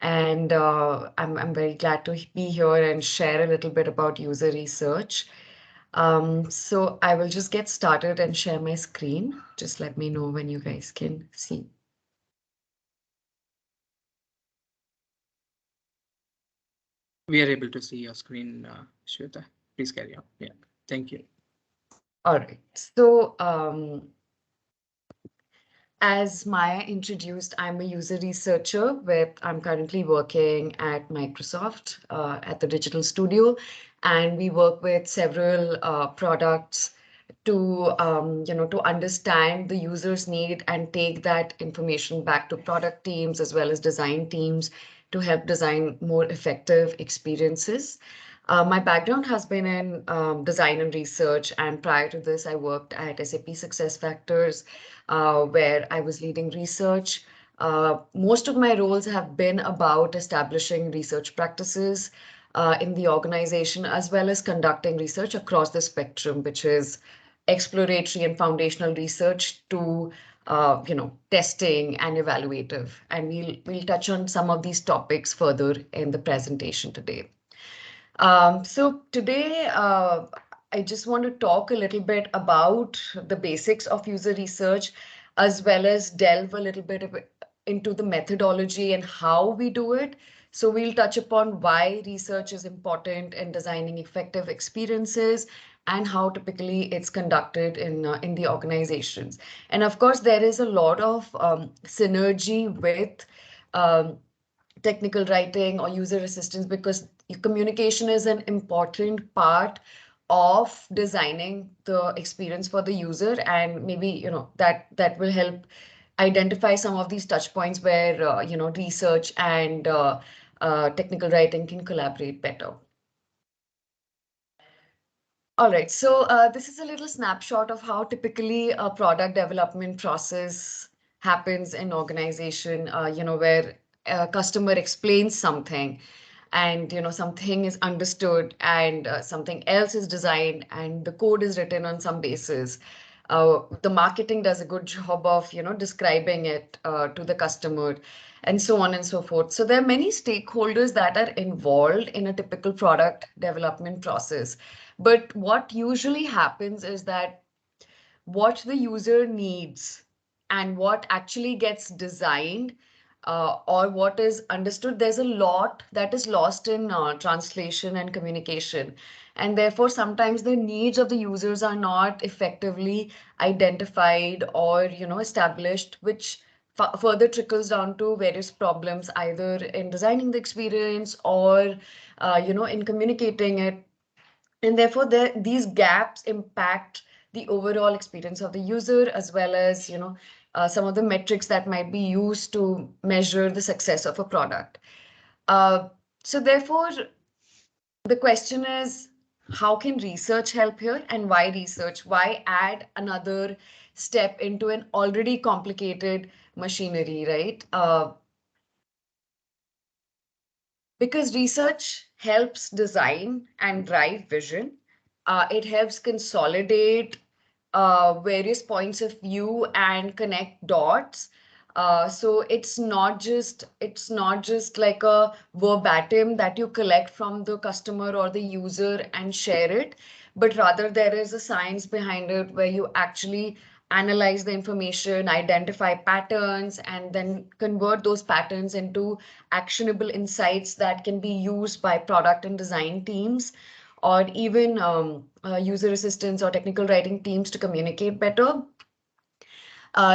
And I'm very glad to be here and share a little bit about user research. So I will just get started and share my screen. Just let me know when you guys can see. We are able to see your screen, Shweta. Please carry on. Yeah, thank you. All right. So as Maya introduced, I'm a user researcher I'm currently working at Microsoft at the Digital Studio, and we work with several products to to understand the user's need and take that information back to product teams as well as design teams to help design more effective experiences. My background has been in design and research, and prior to this, I worked at SAP SuccessFactors, where I was leading research. Most of my roles have been about establishing research practices in the organization, as well as conducting research across the spectrum, which is exploratory and foundational research to testing and evaluative. And we'll touch on some of these topics further in the presentation today. So today, I just want to talk a little bit about the basics of user research, as well as delve a little bit into the methodology and how we do it. So we'll touch upon why research is important in designing effective experiences and how typically it's conducted in the organizations. And of course, there is a lot of synergy with technical writing or user assistance, because communication is an important part of designing the experience for the user, and maybe that will help identify some of these touch points where research and technical writing can collaborate better. All right, so this is a little snapshot of how typically a product development process happens in organization, where a customer explains something and something is understood and something else is designed and the code is written on some basis. The marketing does a good job of describing it to the customer, and so on and so forth. So there are many stakeholders that are involved in a typical product development process. But what usually happens is that what the user needs and what actually gets designed or what is understood, there's a lot that is lost in translation and communication. And therefore, sometimes the needs of the users are not effectively identified or established, which further trickles down to various problems, either in designing the experience or in communicating it. And therefore, these gaps impact the overall experience of the user, as well as some of the metrics that might be used to measure the success of a product. So therefore, the question is, how can research help here, and why research? Why add another step into an already complicated machinery, right? Because research helps design and drive vision. It helps consolidate various points of view and connect dots. So it's not just like a verbatim that you collect from the customer or the user and share it, but rather there is a science behind it where you actually analyze the information, identify patterns, and then convert those patterns into actionable insights that can be used by product and design teams, or even user assistants or technical writing teams to communicate better.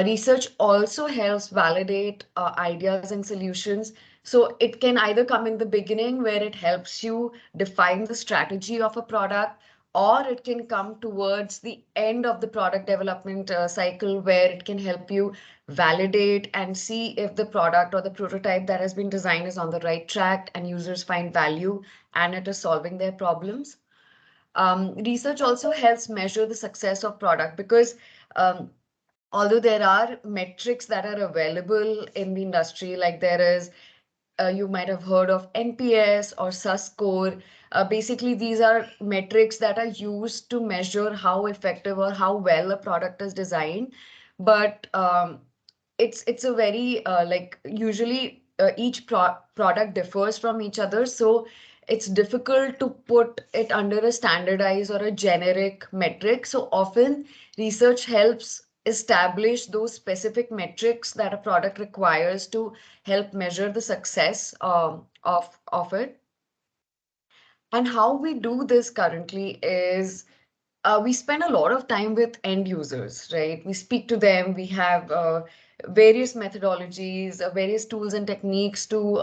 Research also helps validate ideas and solutions. So it can either come in the beginning, where it helps you define the strategy of a product, or it can come towards the end of the product development cycle, where it can help you validate and see if the product or the prototype that has been designed is on the right track and users find value and it is solving their problems. Research also helps measure the success of product, because although there are metrics that are available in the industry, like there is, you might have heard of NPS or SUS score. Basically, these are metrics that are used to measure how effective or how well a product is designed. But it's a very like usually product differs from each other. So it's difficult to put it under a standardized or a generic metric. So often research helps establish those specific metrics that a product requires to help measure the success of it. And how we do this currently is we spend a lot of time with end users, right? We speak to them. We have various methodologies, various tools and techniques to,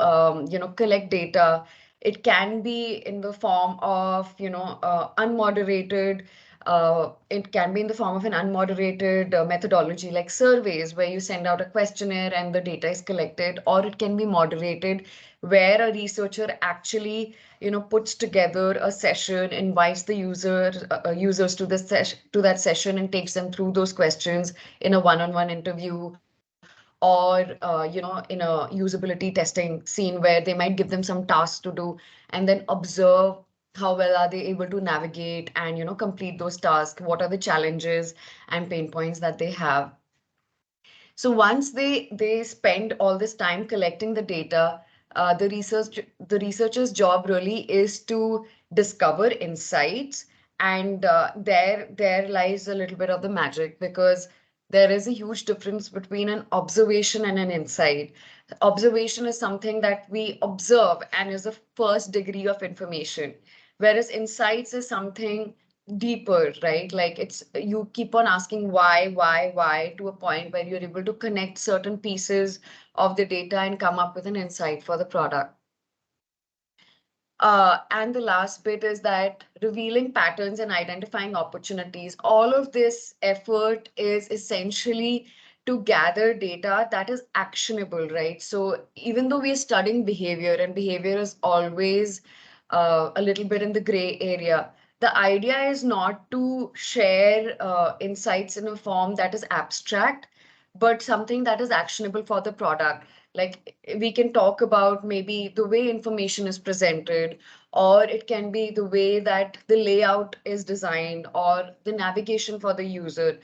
collect data. It can be in the form of, unmoderated. It can be in the form of an unmoderated methodology like surveys, where you send out a questionnaire and the data is collected, or it can be moderated, where a researcher actually puts together a session, invites the users to the session to that session and takes them through those questions in a one-on-one interview, or in a usability testing scene where they might give them some tasks to do and then observe how well are they able to navigate and complete those tasks, what are the challenges and pain points that they have. So once they spend all this time collecting the data, the researcher's job really is to discover insights, and there lies a little bit of the magic, because there is a huge difference between an observation and an insight. Observation is something that we observe and is a first degree of information, whereas insights is something deeper, right? Like it's you keep on asking why to a point where you're able to connect certain pieces of the data and come up with an insight for the product. And the last bit is that revealing patterns and identifying opportunities. All of this effort is essentially to gather data that is actionable, right? So even though we are studying behavior, and behavior is always a little bit in the gray area, the idea is not to share insights in a form that is abstract, but something that is actionable for the product. Like we can talk about maybe the way information is presented, or it can be the way that the layout is designed, or the navigation for the user.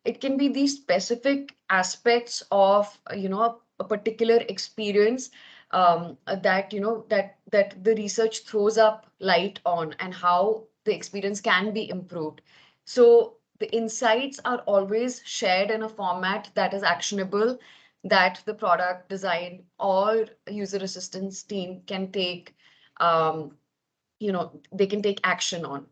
It can be these specific aspects of a particular experience, that the research throws up light on, and how the experience can be improved. So the insights are always shared in a format that is actionable, that the product design or user assistance team can take, they can take action on.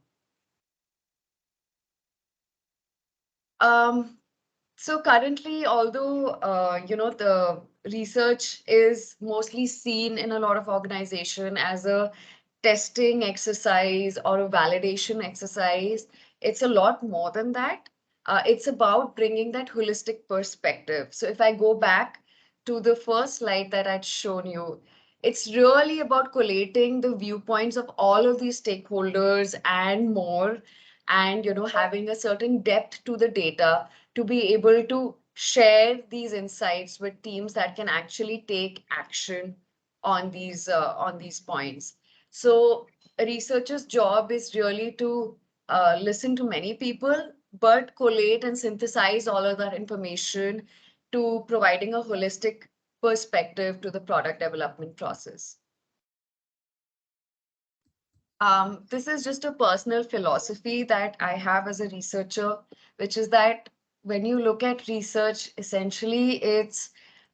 So currently, although the research is mostly seen in a lot of organization as a testing exercise or a validation exercise, it's a lot more than that. It's about bringing that holistic perspective. So if I go back to the first slide that I'd shown you, it's really about collating the viewpoints of all of these stakeholders and more, and having a certain depth to the data to be able to share these insights with teams that can actually take action on these points. So a researcher's job is really to listen to many people, but collate and synthesize all of that information to providing a holistic perspective to the product development process. This is just a personal philosophy that I have as a researcher, which is that when you look at research, essentially it's,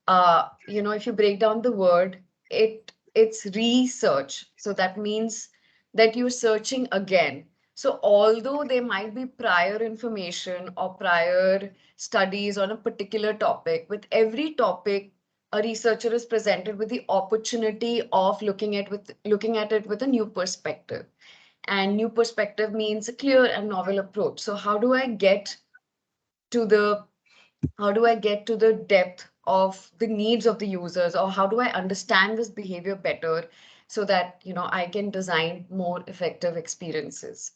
if you break down the word, it's research. So that means that you're searching again. So although there might be prior information or prior studies on a particular topic, with every topic, a researcher is presented with the opportunity of looking at it with a new perspective. And new perspective means a clear and novel approach. So how do I get to the depth of the needs of the users, or how do I understand this behavior better, so that I can design more effective experiences?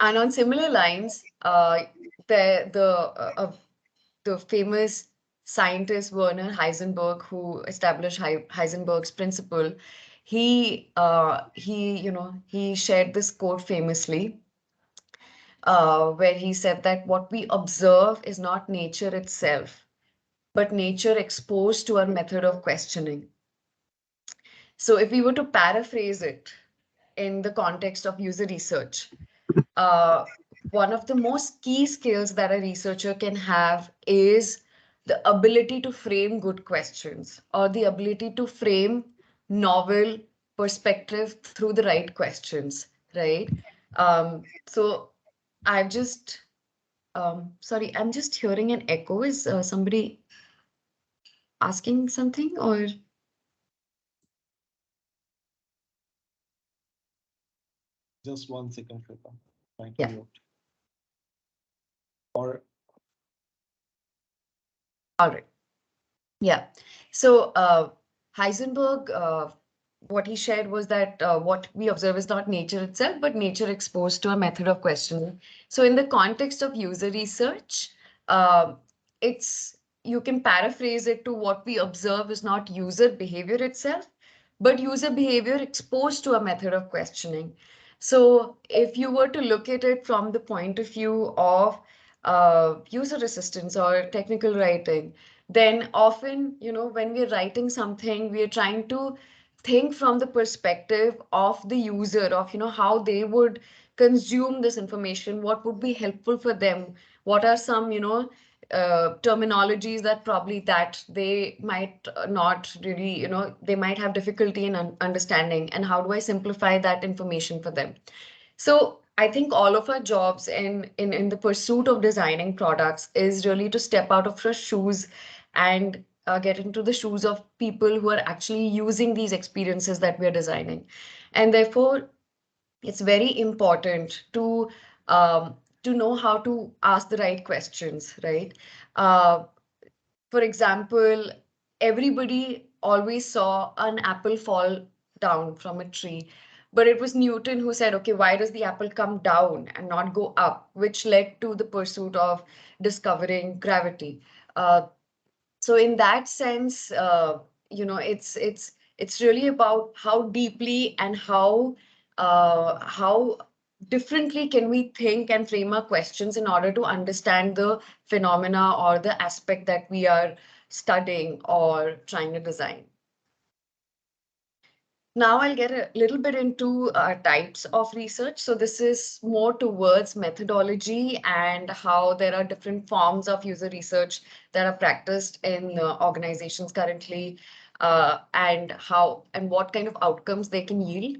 And on similar lines, the famous scientist Werner Heisenberg, who established Heisenberg's principle, he shared this quote famously, where he said that what we observe is not nature itself, but nature exposed to our method of questioning. So if we were to paraphrase it in the context of user research, uh, one of the most key skills that a researcher can have is the ability to frame good questions, or the ability to frame novel perspective through the right questions, right? So I've just, sorry, I'm just hearing an echo. Is somebody asking something or? Just 1 second, Shweta. Trying to Yeah. mute. Or All right. Yeah. So Heisenberg, what he shared was that what we observe is not nature itself, but nature exposed to a method of questioning. So in the context of user research, uh, it's you can paraphrase it to what we observe is not user behavior itself, but user behavior exposed to a method of questioning. So if you were to look at it from the point of view of user assistance or technical writing, then often, when we're writing something, we're trying to think from the perspective of the user, of, how they would consume this information, what would be helpful for them, what are some, terminologies that probably that they might not really, they might have difficulty in understanding, and how do I simplify that information for them? So I think all of our jobs in the pursuit of designing products is really to step out of our shoes and get into the shoes of people who are actually using these experiences that we're designing. And therefore, it's very important to know how to ask the right questions, right? Uh, for example, everybody always saw an apple fall down from a tree, but it was Newton who said, okay, why does the apple come down and not go up, which led to the pursuit of discovering gravity. Uh, so in that sense, it's really about how deeply and how differently can we think and frame our questions in order to understand the phenomena or the aspect that we are studying or trying to design. Now I'll get a little bit into types of research. So this is more towards methodology and how there are different forms of user research that are practiced in organizations currently, and how and what kind of outcomes they can yield.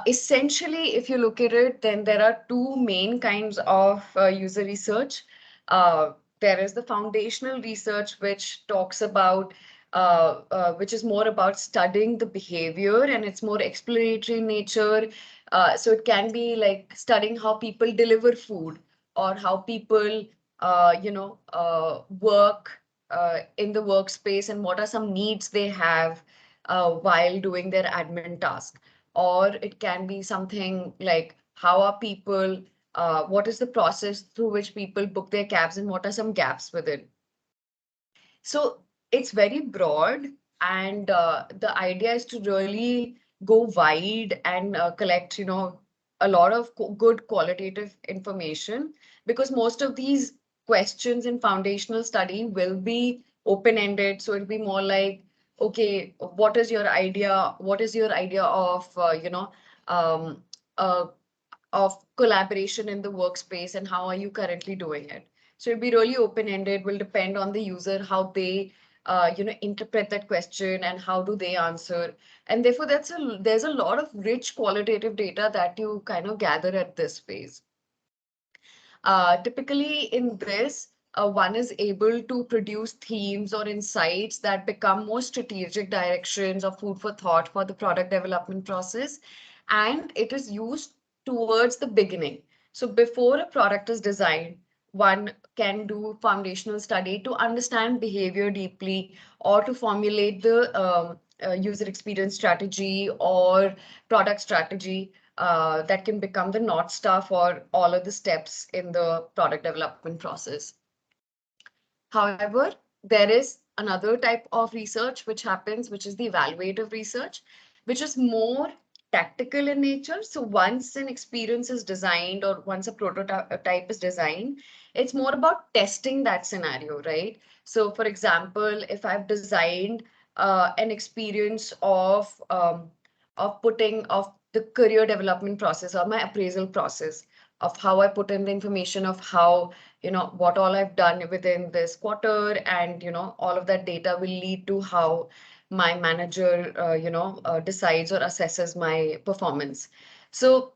Essentially, if you look at it, then there are two main kinds of user research. Uh, there is the foundational research, which talks about, which is more about studying the behavior, and it's more exploratory in nature. So it can be like studying how people deliver food, or how people, work in the workspace, and what are some needs they have while doing their admin task. Or it can be something like how are people, what is the process through which people book their cabs, and what are some gaps within. So it's very broad, and the idea is to really go wide and collect, a lot of good qualitative information, because most of these questions in foundational study will be open-ended. So it'll be more like, okay, what is your idea? What is your idea of, um, uh, of collaboration in the workspace, and how are you currently doing it? So it'll be really open-ended, will depend on the user, how they interpret that question and how do they answer. And therefore there's a lot of rich qualitative data that you kind of gather at this phase. Typically in this, one is able to produce themes or insights that become more strategic directions or food for thought for the product development process. And it is used towards the beginning. So before a product is designed, one can do foundational study to understand behavior deeply, or to formulate the user experience strategy or product strategy that can become the North Star for all of the steps in the product development process. However, there is another type of research which happens, which is the evaluative research, which is more tactical in nature. So once an experience is designed or once a prototype is designed, it's more about testing that scenario, right? So for example, if I've designed an experience of the career development process or my appraisal process of how I put in the information of how, what all I've done within this quarter, and, all of that data will lead to how my manager, decides or assesses my performance. So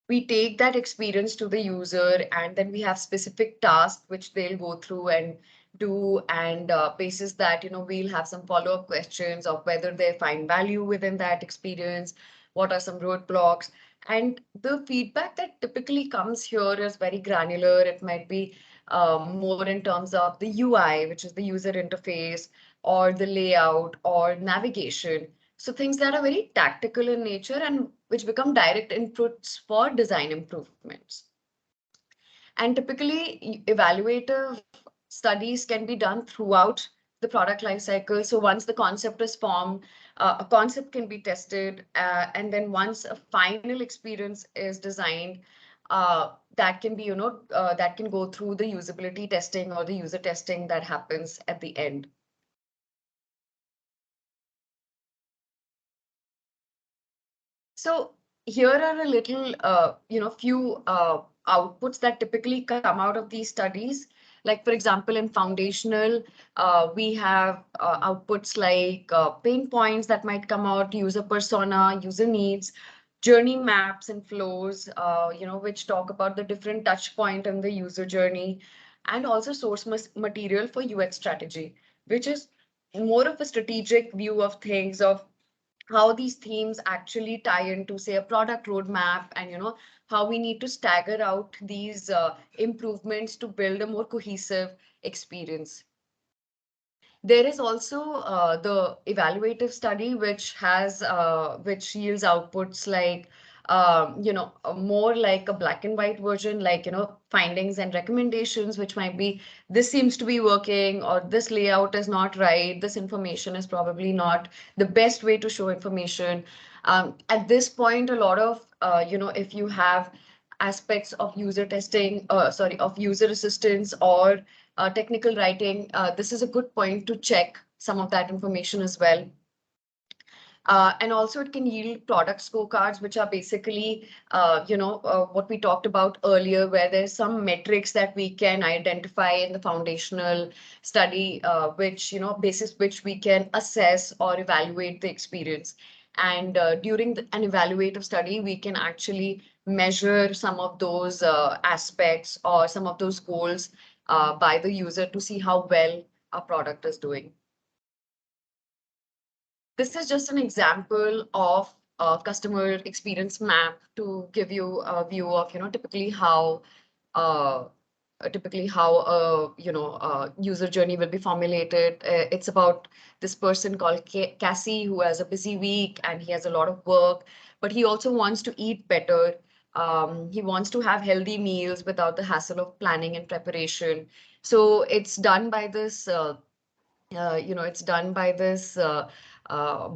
we take that experience to the user, and then we have specific tasks which they'll go through and do, and basis that, we'll have some follow-up questions of whether they find value within that experience, what are some roadblocks. And the feedback that typically comes here is very granular. It might be more in terms of the UI, which is the user interface, or the layout or navigation. So things that are very tactical in nature and which become direct inputs for design improvements. And typically, evaluative studies can be done throughout the product lifecycle. So once the concept is formed, a concept can be tested, and then once a final experience is designed, that can be, that can go through the usability testing or the user testing that happens at the end. So here are a little, few outputs that typically come out of these studies. Like, for example, in foundational, we have outputs like pain points that might come out, user persona, user needs, journey maps and flows, which talk about the different touch point in the user journey, and also source material for UX strategy, which is more of a strategic view of things, of how these themes actually tie into, say, a product roadmap, and how we need to stagger out these improvements to build a more cohesive experience. There is also the evaluative study, which yields outputs like, more like a black and white version, like, findings and recommendations, which might be, this seems to be working, or this layout is not right. This information is probably not the best way to show information. At this point, a lot of, if you have aspects of user testing, of user assistance or technical writing, this is a good point to check some of that information as well. And also it can yield product scorecards, which are basically, what we talked about earlier, where there's some metrics that we can identify in the foundational study, which, basis which we can assess or evaluate the experience. And during an evaluative study, we can actually measure some of those aspects or some of those goals by the user to see how well our product is doing. This is just an example of a customer experience map to give you a view of, typically how a user journey will be formulated. It's about this person called Cassie, who has a busy week and he has a lot of work, but he also wants to eat better. He wants to have healthy meals without the hassle of planning and preparation. So it's done by this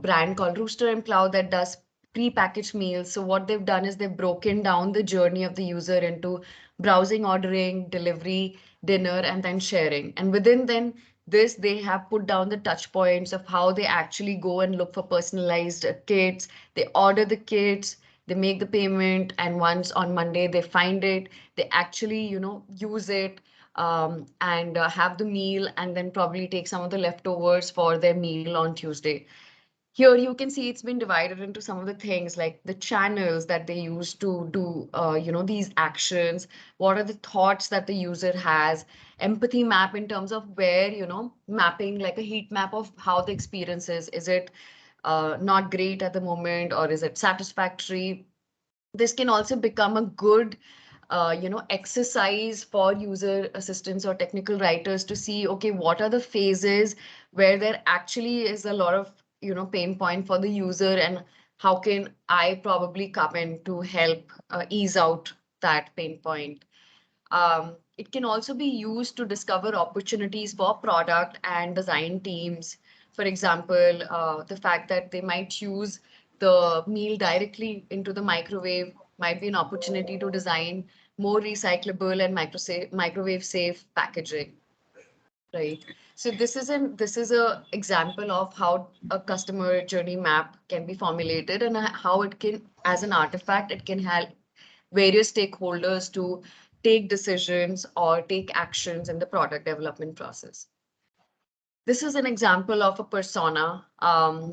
brand called Rooster and Cloud that does pre-packaged meals. So what they've done is they've broken down the journey of the user into browsing, ordering, delivery, dinner, and then sharing. And within then this, they have put down the touch points of how they actually go and look for personalized kits. They order the kits, they make the payment, and once on Monday they find it, they actually, use it, and have the meal, and then probably take some of the leftovers for their meal on Tuesday. Here you can see it's been divided into some of the things like the channels that they use to do, these actions. What are the thoughts that the user has? Empathy map in terms of where, mapping like a heat map of how the experience is. Is it not great at the moment, or is it satisfactory? This can also become a good exercise for user assistants or technical writers to see, okay, what are the phases where there actually is a lot of, pain point for the user, and how can I probably come in to help ease out that pain point. It can also be used to discover opportunities for product and design teams. For example, the fact that they might use the meal directly into the microwave might be an opportunity to design more recyclable and microwave safe packaging, right? So this is a example of how a customer journey map can be formulated and how it can, as an artifact, it can help various stakeholders to take decisions or take actions in the product development process. This is an example of a persona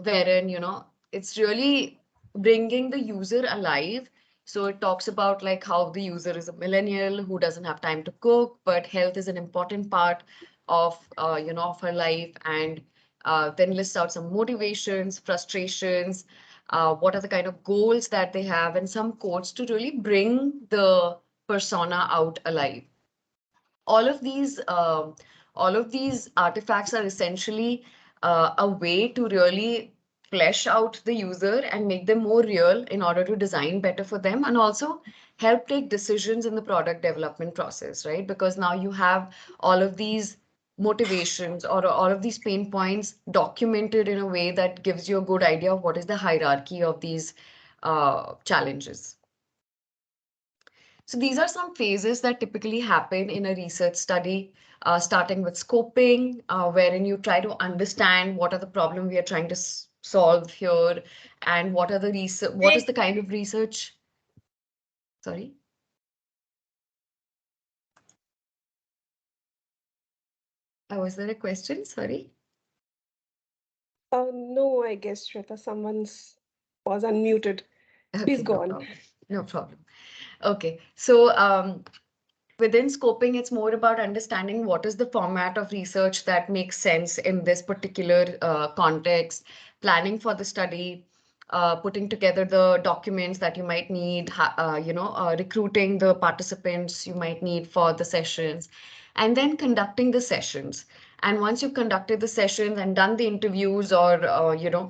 wherein, it's really bringing the user alive. So it talks about like how the user is a millennial who doesn't have time to cook, but health is an important part of, of her life, and then lists out some motivations, frustrations, what are the kind of goals that they have, and some quotes to really bring the persona out alive. All of these artifacts are essentially a way to really flesh out the user and make them more real in order to design better for them, and also help take decisions in the product development process, right? Because now you have all of these motivations or all of these pain points documented in a way that gives you a good idea of what is the hierarchy of these challenges. So these are some phases that typically happen in a research study, starting with scoping, wherein you try to understand what are the problem we are trying to solve here, and what are the research, what is the kind of research. Sorry. Was there a question? Sorry. No, I guess, Shweta, someone's was unmuted. Please Okay, go no on. problem. No problem. Okay, so within scoping, it's more about understanding what is the format of research that makes sense in this particular context, planning for the study, putting together the documents that you might need, recruiting the participants you might need for the sessions, and then conducting the sessions. And once you've conducted the sessions and done the interviews, or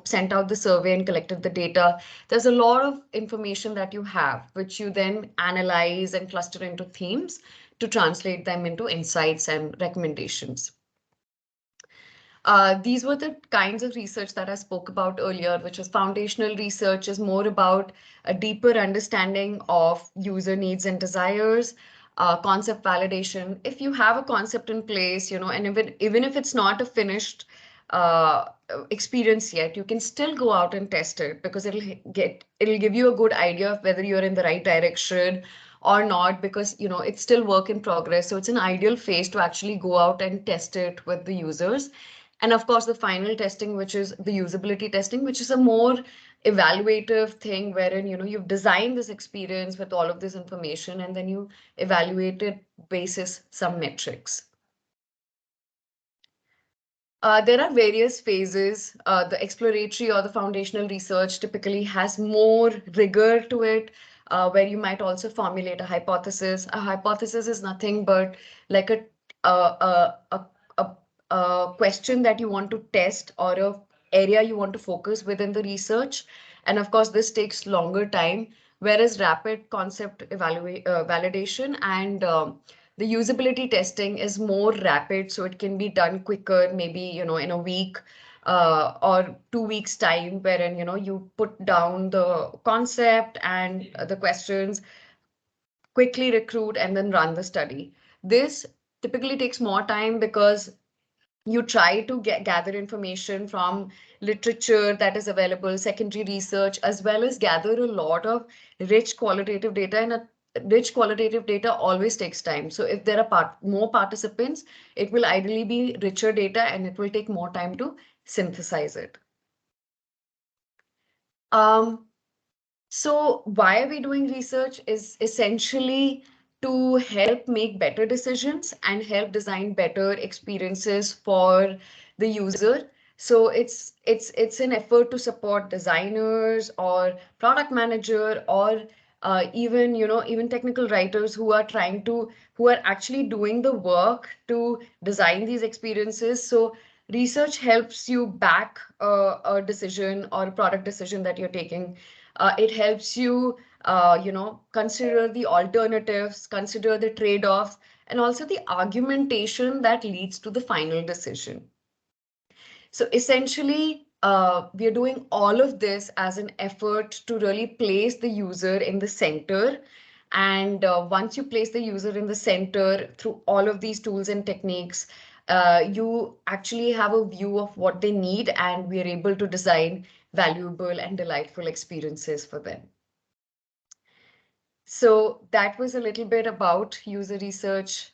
sent out the survey and collected the data, there's a lot of information that you have, which you then analyze and cluster into themes to translate them into insights and recommendations. These were the kinds of research that I spoke about earlier, which was foundational research, is more about a deeper understanding of user needs and desires, concept validation. If you have a concept in place, and even if it's not a finished experience yet, you can still go out and test it, because it'll give you a good idea of whether you're in the right direction or not, because it's still work in progress. So it's an ideal phase to actually go out and test it with the users. And of course, the final testing, which is the usability testing, which is a more evaluative thing, wherein you've designed this experience with all of this information, and then you evaluate it basis some metrics. There are various phases. The exploratory or the foundational research typically has more rigor to it, where you might also formulate a hypothesis. A hypothesis is nothing but like a question that you want to test, or a area you want to focus within the research. And of course, this takes longer time, whereas rapid concept validation and the usability testing is more rapid, so it can be done quicker, maybe in a week or 2 weeks time, wherein you put down the concept and the questions, quickly recruit, and then run the study. This typically takes more time because you try to gather information from literature that is available, secondary research, as well as gather a lot of rich qualitative data. And a rich qualitative data always takes time. So if there are more participants, it will ideally be richer data, and it will take more time to synthesize it. So why are we doing research is essentially to help make better decisions and help design better experiences for the user. So it's an effort to support designers or product manager, or even technical writers who are actually doing the work to design these experiences. So research helps you back a decision or a product decision that you're taking. It helps you, consider the alternatives, consider the trade-offs, and also the argumentation that leads to the final decision. So essentially, we are doing all of this as an effort to really place the user in the center. And once you place the user in the center through all of these tools and techniques, you actually have a view of what they need, and we are able to design valuable and delightful experiences for them. So that was a little bit about user research.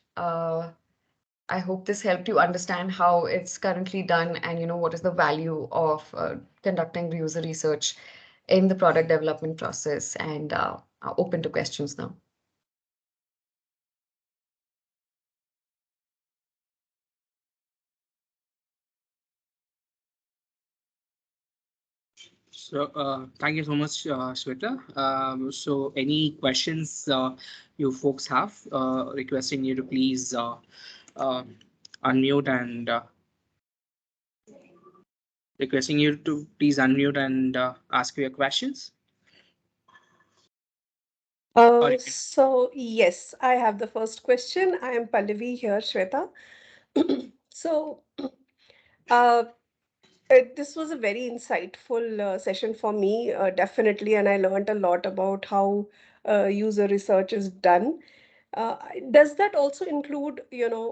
I hope this helped you understand how it's currently done and what is the value of conducting the user research in the product development process, and open to questions now. So thank you so much, Shweta. So any questions you folks have, requesting you to please unmute and ask your questions. Or you can- So yes, I have the first question. I am Pallavi here, Shweta. So this was a very insightful session for me, definitely, and I learned a lot about how user research is done. Does that also include,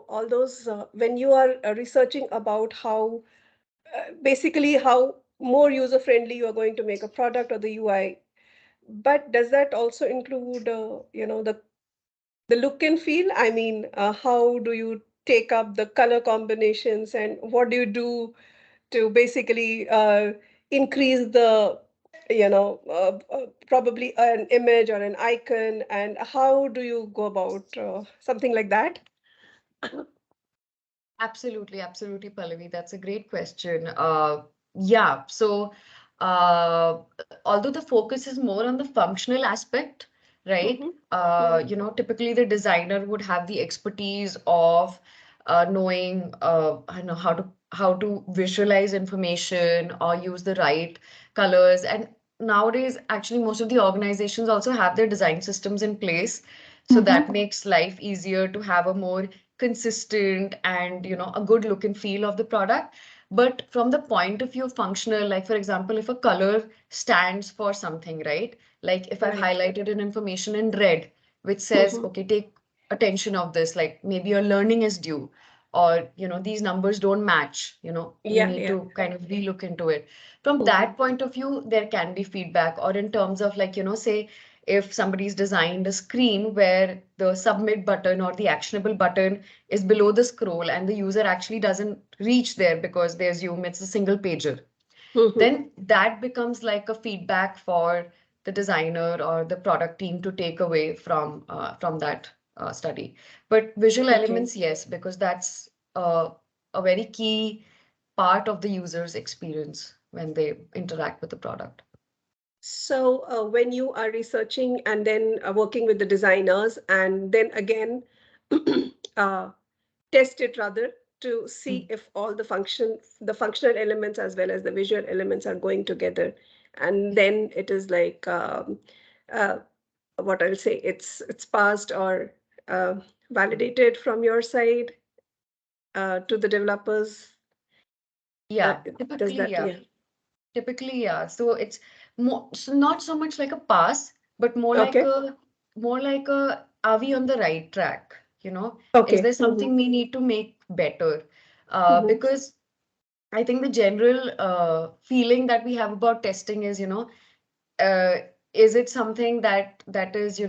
all those when you are researching about how basically how more user friendly you are going to make a product or the UI? But does that also include, the look and feel? I mean, how do you take up the color combinations, and what do you do to basically increase the, probably an image or an icon, and how do you go about something like that? Absolutely, absolutely, Pallavi. That's a great question. Yeah, so uh, although the focus is more on the functional aspect, right? Mhm, mhm, Typically the designer would have the expertise of knowing, I know how to visualize information or use the right colors. And nowadays, actually, most of the organizations also have their design systems in place, so that mhm, makes life easier to have a more consistent and a good look and feel of the product. But from the point of view of functional, like for example, if a color stands for something, right? Like if I've right. highlighted an information in red which says, Mhm, okay, take attention of this, like maybe your learning is due, or these numbers don't match, you yeah, need yeah. to kind of relook into it. From Mhm, that point of view, there can be feedback. Or in terms of, like, say if somebody's designed a screen where the submit button or the actionable button is below the scroll and the user actually doesn't reach there because they assume it's a single pager, mhm, then that becomes like a feedback for the designer or the product team to take away from that study. But visual okay. elements, yes, because that's a very key part of the user's experience when they interact with the product. So when you are researching and then working with the designers, and then again uh, test it rather to see if all the functional elements as well as the visual elements are going together, and then it is like uh, what I'll say, it's passed or validated from your side to the developers. Uh, Yeah, does typically, that, yeah. yeah? Typically, yeah. So it's more, so not so much like a pass, but Okay. more like a, are we on the right track? Is Okay. there something we need to make better? Mhm. Because I think the general feeling that we have about testing is, uh, is it something that is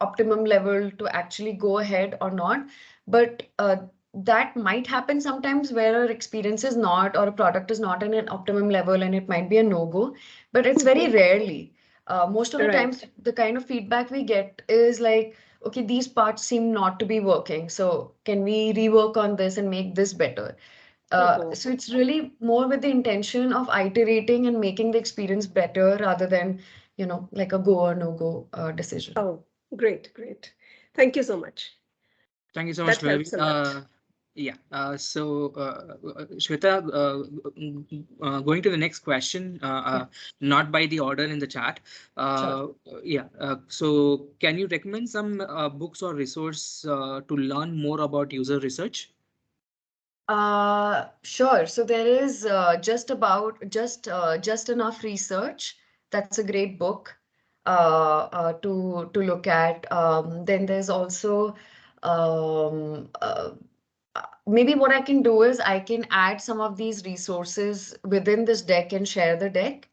optimum level to actually go ahead or not? But that might happen sometimes where our experience is not, or a product is not in an optimum level, and it might be a no-go, but it's very Mhm. rarely. Most of the Right. times the kind of feedback we get is like, okay, these parts seem not to be working, so can we rework on this and make this better? Uh-huh. So it's really more with the intention of iterating and making the experience better rather than, like a go or no go decision. Oh, great, great. Thank you so much. Thank you so much, That Pallavi. helps a lot. Yeah. Shweta, going to the next question, Yeah, not by the order in the chat. sure. Yeah. So, can you recommend some books or resource to learn more about user research? Sure. So there is just enough research. That's a great book to look at. Then there's also um, uh, maybe what I can do is I can add some of these resources within this deck and share the deck.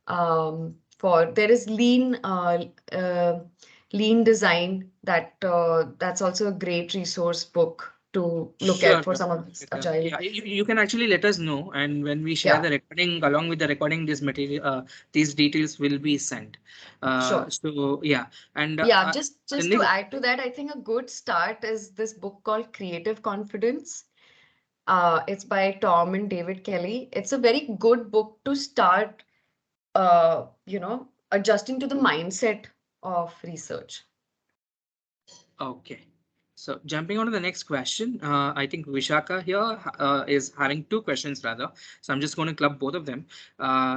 For there is lean design that's also a great resource book to look Sure. at for some of these agile. Yeah, you can actually let us know, and when we share Yeah, the recording, along with the recording, this material, these details will be sent. sure. So yeah, and Yeah, just the to next, add to that, I think a good start is this book called Creative Confidence. It's by Tom and David Kelly. It's a very good book to start, adjusting to the mindset of research. okay. So jumping on to the next question, I think Vishaka here is having two questions rather. So I'm just going to club both of them.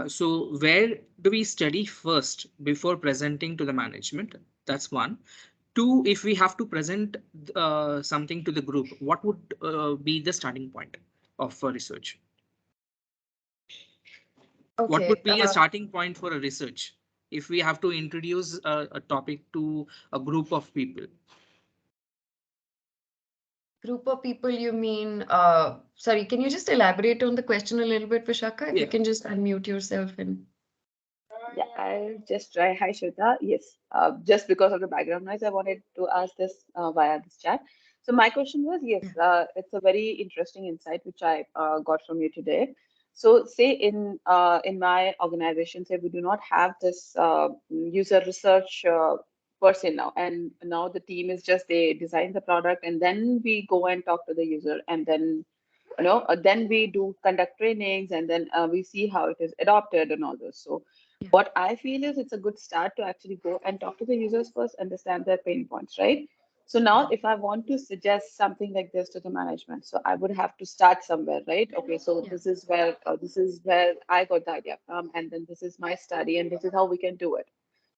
So where do we study first before presenting to the management? That's one. Two, if we have to present something to the group, what would be the starting point of research? What would Okay. be a starting point for a research if we have to introduce a topic to a group of people? Group of people, you mean, sorry, can you just elaborate on the question a little bit, Vishaka? If you Yeah. can just unmute yourself and. Yeah, I'll just try. Hi, Shweta. Yes, just because of the background noise, I wanted to ask this via this chat. So my question was, yes, it's a very interesting insight which I got from you today. So say in my organization, say we do not have this user research person now, and now the team is just they design the product and then we go and talk to the user and then then we do conduct trainings and then we see how it is adopted and all those. So Yeah. what I feel is it's a good start to actually go and talk to the users first, understand their pain points, right? So now if I want to suggest something like this to the management, so I would have to start somewhere, right? Okay, so Yeah. this is where I got the idea from, and then this is my study, and this is how we can do it.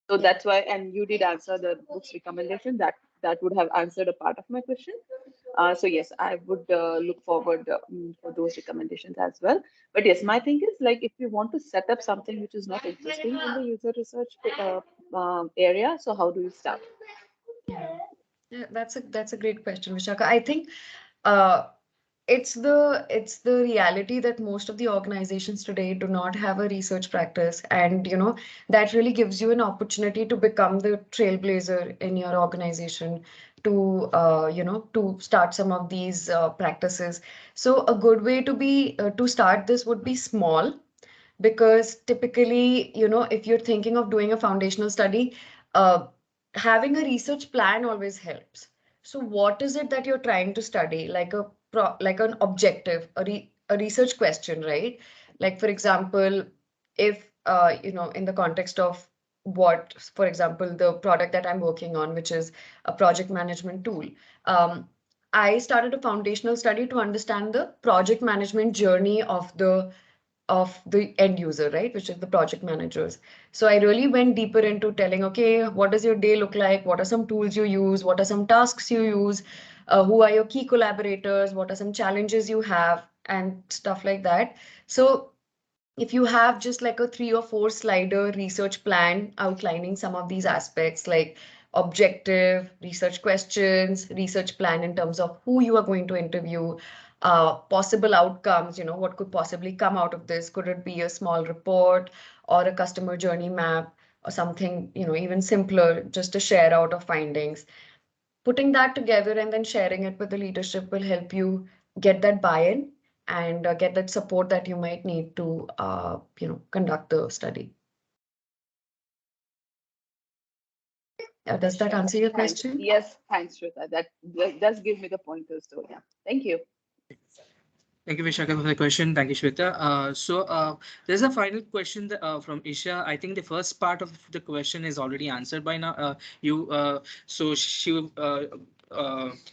So Yeah. that's why, and you did answer the book's recommendation. That would have answered a part of my question. So yes, I would look forward for those recommendations as well. But yes, my thing is like if you want to set up something which is not interesting in the user research area, so how do you start? Yeah. Yeah, that's a great question, Vishaka. I think uh, it's the reality that most of the organizations today do not have a research practice, and that really gives you an opportunity to become the trailblazer in your organization to start some of these practices. So a good way to start this would be small, because typically, if you're thinking of doing a foundational study, uh, having a research plan always helps. So what is it that you're trying to study? Like an objective, a research question, right? Like, for example, if in the context of what, for example, the product that I'm working on, which is a project management tool, I started a foundational study to understand the project management journey of the end user, right? Which is the project managers. So I really went deeper into telling, okay, what does your day look like? What are some tools you use? What are some tasks you use? Who are your key collaborators? What are some challenges you have? And stuff like that. So if you have just like a 3 or 4 slider research plan outlining some of these aspects, like objective, research questions, research plan in terms of who you are going to interview, possible outcomes, what could possibly come out of this? Could it be a small report or a customer journey map or something, even simpler, just a share out of findings? Putting that together and then sharing it with the leadership will help you get that buy-in and get that support that you might need to conduct the study. Does that Sure. answer your Thanks. question? Yes, thanks, Shweta. That does give me the pointers. So yeah, thank you. Thank you, Vishaka, for the question. Thank you, Shweta. There's a final question from Isha. I think the first part of the question is already answered by now. So she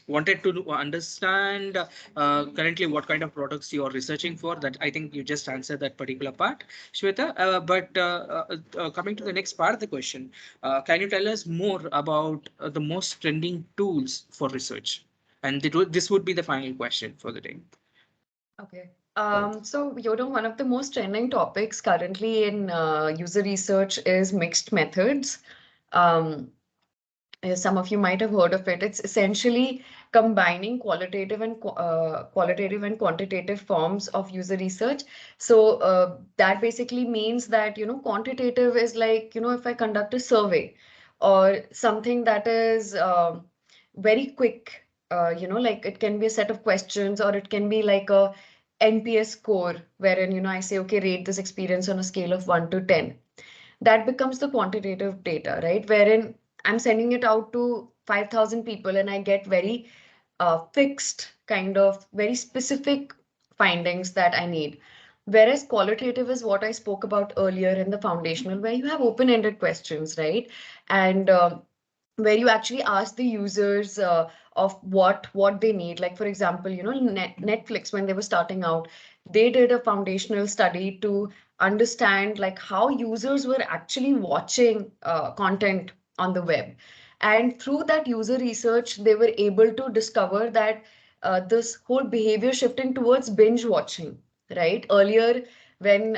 wanted to understand currently what kind of products you are researching for. That I think you just answered that particular part, Shweta. But coming to the next part of the question, can you tell us more about the most trending tools for research? And this would be the final question for the day. Okay. So, one of the most trending topics currently in user research is mixed methods. Um, some of you might have heard of it. It's essentially combining qualitative and quantitative forms of user research. So that basically means that quantitative is like if I conduct a survey or something that is very quick. Like it can be a set of questions or it can be like a NPS score wherein I say, okay, rate this experience on a scale of 1 to 10. That becomes the quantitative data, right? Wherein I'm sending it out to 5,000 people and I get very fixed, kind of very specific findings that I need. Whereas qualitative is what I spoke about earlier in the foundational, where you have open-ended questions, right? And where you actually ask the users of what they need. Like for example, Netflix, when they were starting out, they did a foundational study to understand like how users were actually watching content on the web. And through that user research, they were able to discover that this whole behavior shifting towards binge watching, right? Earlier, when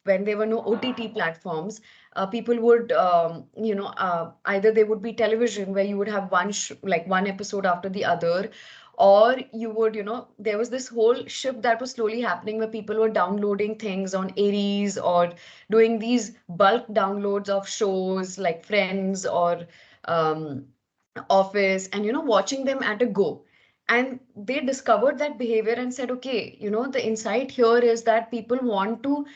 when there were no OTT platforms, people would either there would be television where you would have like one episode after the other, or you would there was this whole shift that was slowly happening where people were downloading things on Aries or doing these bulk downloads of shows like Friends or um, Office, and watching them at a go. And they discovered that behavior and said, okay, the insight here is that people want to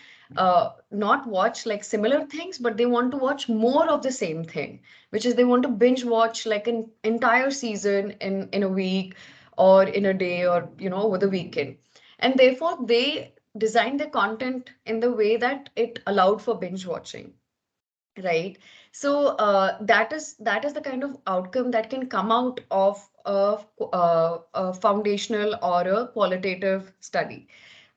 not watch like similar things, but they want to watch more of the same thing, which is they want to binge watch like an entire season in a week or in a day or over the weekend. And therefore they designed the content in the way that it allowed for binge watching. Right. So that is the kind of outcome that can come out of a foundational or a qualitative study.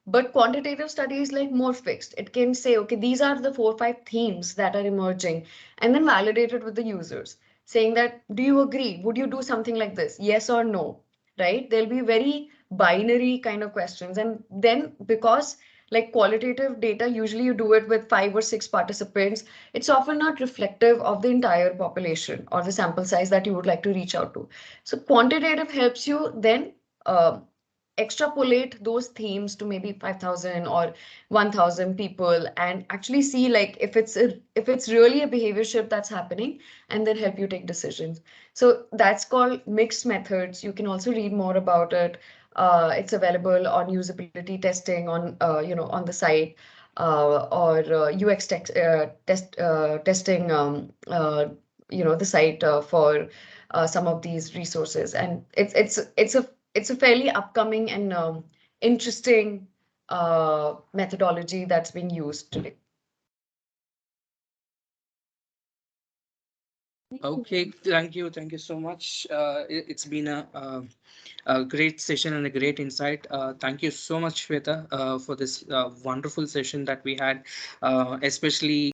But quantitative study is like more fixed. It can say, okay, these are the 4 or 5 themes that are emerging, and then validate it with the users, saying that, do you agree? Would you do something like this? Yes or no? Right? There'll be very binary kind of questions. And then because like qualitative data, usually you do it with 5 or 6 participants, it's often not reflective of the entire population or the sample size that you would like to reach out to. So quantitative helps you then extrapolate those themes to maybe 5,000 or 1,000 people and actually see like if it's really a behavior shift that's happening, and then help you take decisions. So that's called mixed methods. You can also read more about it. It's available on usability testing on on the site, or UX testing the site for some of these resources. And it's a fairly upcoming and interesting methodology that's being used today. Okay, thank you so much. It's been a great session and a great insight. Thank you so much, Shweta, for this wonderful session that we had, especially